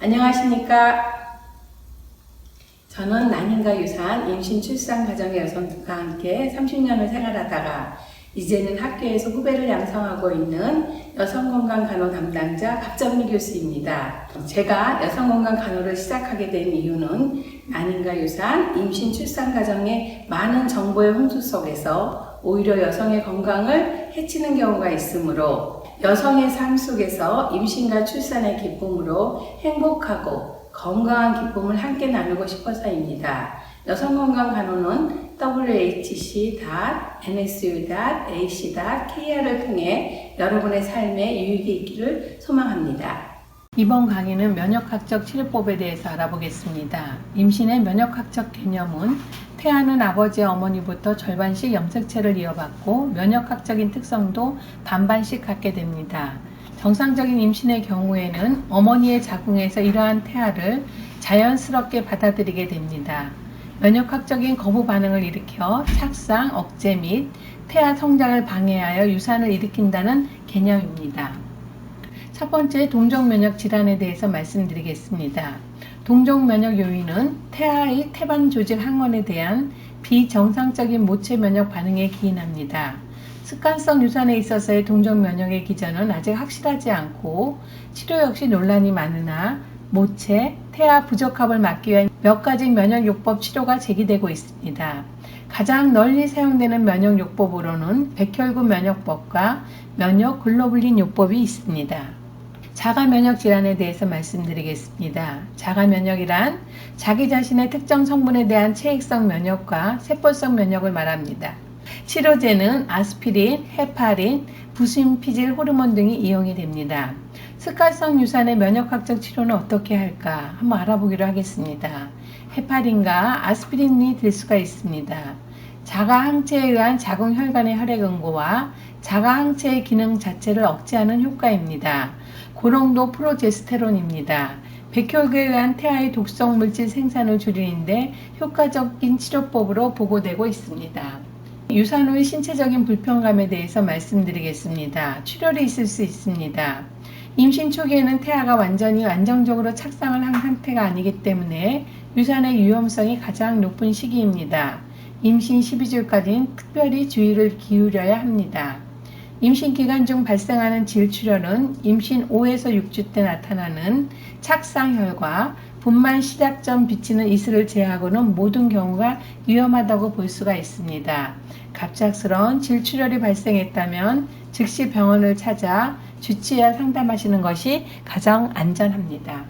안녕하십니까. 저는 난임과 유산, 임신, 출산, 가정의 여성과 함께 30년을 생활하다가 이제는 학교에서 후배를 양성하고 있는 여성건강간호 담당자 박정미 교수입니다. 제가 여성건강간호를 시작하게 된 이유는 난임과 유산, 임신, 출산 과정의 많은 정보의 홍수 속에서 오히려 여성의 건강을 해치는 경우가 있으므로 여성의 삶 속에서 임신과 출산의 기쁨으로 행복하고 건강한 기쁨을 함께 나누고 싶어서입니다. 여성건강간호는 whc.nsu.ac.kr을 통해 여러분의 삶에 유익이 있기를 소망합니다. 이번 강의는 면역학적 치료법에 대해서 알아보겠습니다. 임신의 면역학적 개념은 태아는 아버지, 어머니부터 절반씩 염색체를 이어받고 면역학적인 특성도 반반씩 갖게 됩니다. 정상적인 임신의 경우에는 어머니의 자궁에서 이러한 태아를 자연스럽게 받아들이게 됩니다. 면역학적인 거부 반응을 일으켜 착상, 억제 및 태아 성장을 방해하여 유산을 일으킨다는 개념입니다. 첫 번째, 동종면역 질환에 대해서 말씀드리겠습니다. 동종면역 요인은 태아의 태반 조직 항원에 대한 비정상적인 모체 면역 반응에 기인합니다. 습관성 유산에 있어서의 동종면역의 기전은 아직 확실하지 않고 치료 역시 논란이 많으나 모체, 태아 부적합을 막기 위한 몇 가지 면역요법 치료가 제기되고 있습니다. 가장 널리 사용되는 면역요법으로는 백혈구 면역법과 면역글로불린 요법이 있습니다. 자가면역 질환에 대해서 말씀드리겠습니다. 자가면역이란 자기 자신의 특정 성분에 대한 체액성 면역과 세포성 면역을 말합니다. 치료제는 아스피린, 헤파린, 부순피질 호르몬 등이 이용이 됩니다. 습관성 유산의 면역학적 치료는 어떻게 할까 한번 알아보기로 하겠습니다. 헤파린과 아스피린이 될 수가 있습니다. 자가항체에 의한 자궁혈관의 혈액 응고와 자가항체의 기능 자체를 억제하는 효과입니다. 고농도 프로제스테론입니다. 백혈구에 의한 태아의 독성 물질 생산을 줄이는데 효과적인 치료법으로 보고되고 있습니다. 유산 후의 신체적인 불편감에 대해서 말씀드리겠습니다. 출혈이 있을 수 있습니다. 임신 초기에는 태아가 완전히 안정적으로 착상을 한 상태가 아니기 때문에 유산의 위험성이 가장 높은 시기입니다. 임신 12주까지는 특별히 주의를 기울여야 합니다. 임신 기간 중 발생하는 질출혈은 임신 5에서 6주 때 나타나는 착상혈과 분만 시작 전 비치는 이슬을 제외하고는 모든 경우가 위험하다고 볼 수가 있습니다. 갑작스러운 질출혈이 발생했다면 즉시 병원을 찾아 주치의와 상담하시는 것이 가장 안전합니다.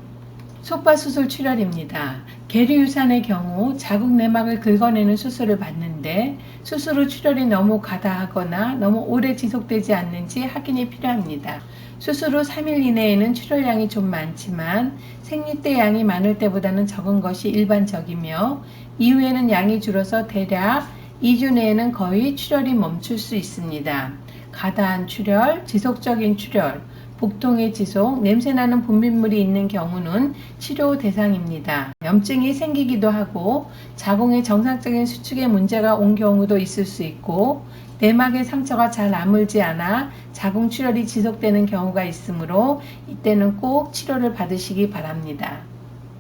속바수술 출혈입니다. 계류유산의 경우 자궁 내막을 긁어내는 수술을 받는데 수술 후 출혈이 너무 과다하거나 너무 오래 지속되지 않는지 확인이 필요합니다. 수술 후 3일 이내에는 출혈량이 좀 많지만 생리대 양이 많을 때보다는 적은 것이 일반적이며 이후에는 양이 줄어서 대략 2주 내에는 거의 출혈이 멈출 수 있습니다. 과다한 출혈, 지속적인 출혈, 복통의 지속, 냄새나는 분비물이 있는 경우는 치료 대상입니다. 염증이 생기기도 하고 자궁의 정상적인 수축에 문제가 온 경우도 있을 수 있고 내막의 상처가 잘 아물지 않아 자궁 출혈이 지속되는 경우가 있으므로 이때는 꼭 치료를 받으시기 바랍니다.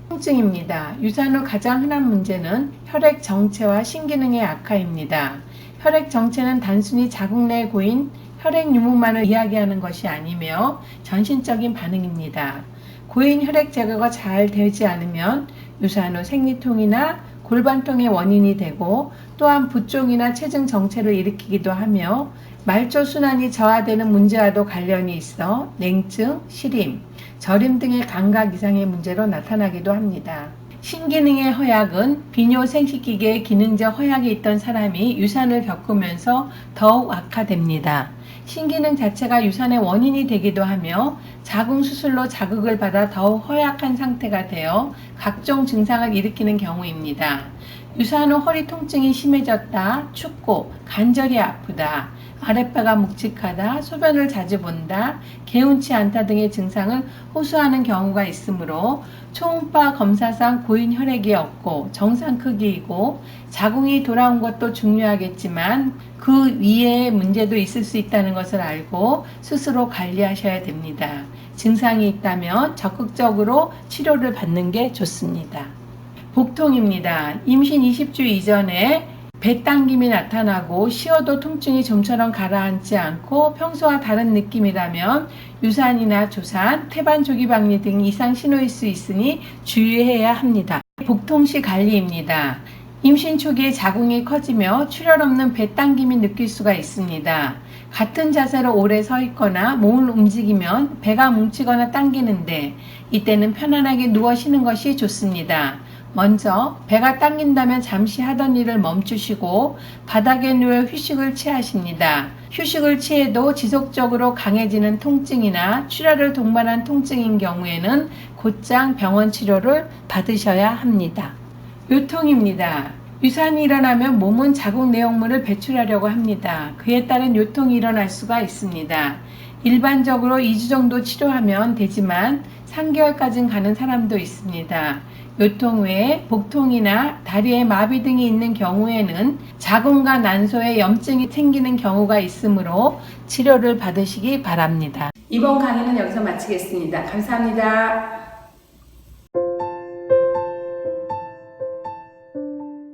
통증입니다. 유산 후 가장 흔한 문제는 혈액 정체와 신기능의 악화입니다. 혈액 정체는 단순히 자궁 내에 고인 혈액 유무만을 이야기하는 것이 아니며 전신적인 반응입니다. 고인 혈액 제거가 잘 되지 않으면 유산 후 생리통이나 골반통의 원인이 되고 또한 부종이나 체중 정체를 일으키기도 하며 말초 순환이 저하되는 문제와도 관련이 있어 냉증, 시림, 저림 등의 감각 이상의 문제로 나타나기도 합니다. 신기능의 허약은 비뇨 생식기계의 기능적 허약이 있던 사람이 유산을 겪으면서 더욱 악화됩니다. 신기능 자체가 유산의 원인이 되기도 하며 자궁 수술로 자극을 받아 더욱 허약한 상태가 되어 각종 증상을 일으키는 경우입니다. 유산 후 허리 통증이 심해졌다, 춥고 간절히 아프다, 아랫배가 묵직하다, 소변을 자주 본다, 개운치 않다 등의 증상을 호소하는 경우가 있으므로 초음파 검사상 고인 혈액이 없고 정상 크기이고 자궁이 돌아온 것도 중요하겠지만 그 위에 문제도 있을 수 있다는 것을 알고 스스로 관리하셔야 됩니다. 증상이 있다면 적극적으로 치료를 받는 게 좋습니다. 복통입니다. 임신 20주 이전에 배 당김이 나타나고 쉬어도 통증이 좀처럼 가라앉지 않고 평소와 다른 느낌이라면 유산이나 조산, 태반 조기박리 등 이상 신호일 수 있으니 주의해야 합니다. 복통시 관리입니다. 임신 초기에 자궁이 커지며 출혈 없는 배 당김이 느낄 수가 있습니다. 같은 자세로 오래 서 있거나 몸을 움직이면 배가 뭉치거나 당기는데 이때는 편안하게 누워 쉬는 것이 좋습니다. 먼저 배가 당긴다면 잠시 하던 일을 멈추시고 바닥에 누워 휴식을 취하십니다. 휴식을 취해도 지속적으로 강해지는 통증이나 출혈을 동반한 통증인 경우에는 곧장 병원 치료를 받으셔야 합니다. 요통입니다. 유산이 일어나면 몸은 자궁 내용물을 배출하려고 합니다. 그에 따른 요통이 일어날 수가 있습니다. 일반적으로 2주 정도 치료하면 되지만 3개월까지는 가는 사람도 있습니다. 요통 외에 복통이나 다리에 마비 등이 있는 경우에는 자궁과 난소에 염증이 생기는 경우가 있으므로 치료를 받으시기 바랍니다. 이번 강의는 여기서 마치겠습니다. 감사합니다.